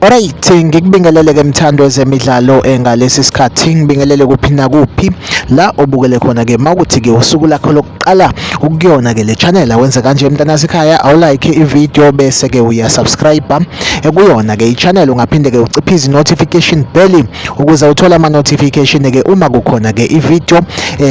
Alright, ngikubingelele ke mthando wezemidlalo ngalesi sikhathi ngibingelele kuphi nakuphi la obukele khona ke mawukuthi ke usuku lakho lokuqala ukuyona ke le channel awenze kanje mntana sekhaya awulike ivideo bese ke uya subscribe kuyona ke i-channel ungaphinde ke uciphize notification bell ukuze uthole ama notification ke uma kukhona ke ivideo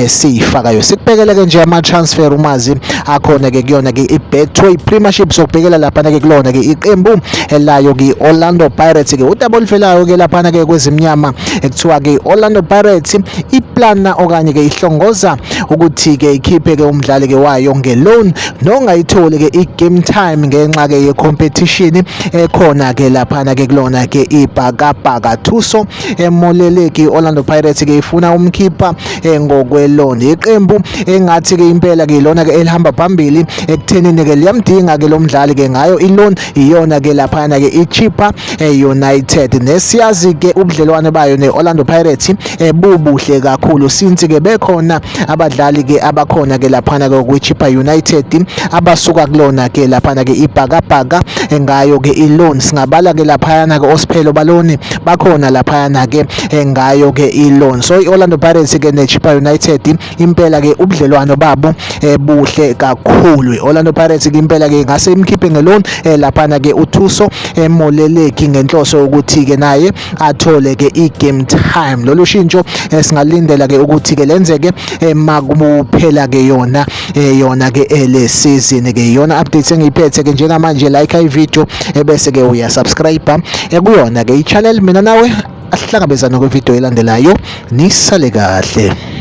siyifakayo. Sikubhekele ke nje ama transfer umazi akhona ke kuyona ke i-Betway Premiership sokubhekela lapha ke kulona ke iqembu elayo ke Orlando Pirates ke udaba oluvelayo ke lapha ke kwezimnyama ekuthiwa ke Orlando Pirates iplana okanye ke ihlongoza ukuthi ke ikhiphe ke umdlali ke wayo ngeloan nongayitholi ke igame time ngenxa ke yecompetition ekhona ke lapha ke kulona ke ibhakabhaka Thuso emoleleki Orlando Pirates ke ifuna umkhipha ngokweloan iqembu engathi ke impela ke lona ke elihamba phambili ekuthenini ke liyamdinga ke lo mdlali ke ngayo iloan iyona ke lapha ke iChippa United nesiyazi ke ubudlelwane bayo neOrlando Pirates bubuhle kakhulu since ke bekhona abadlali ke abakhona ke lapha ke kwiChippa United abasuka kulona ke lapha ke ibhakabhaka ngayo ke iloan singabala ke lapha ke Osphelo Baloni bakhona lapha ke ngayo ke iloan. So iOrlando Pirates ke neChippa United impela ke ubudlelwano babo buhle kakhulu. iOrlando Pirates ke impela ke ngase imkhiphe ngeloan lapha ke uThuso emoleleki ngenhloso ukuthi ke naye athole ke igame time. Lolu shintsho singalindela ke ukuthi ke lenzeke makuphela ke yona ke le season ke yona updates engiyiphethe ke njengamanje like ivideo bese ke uya subscribe kuyona ke ichannel mina nawe asihlangabezana kwivideo elandelayo nisale kahle.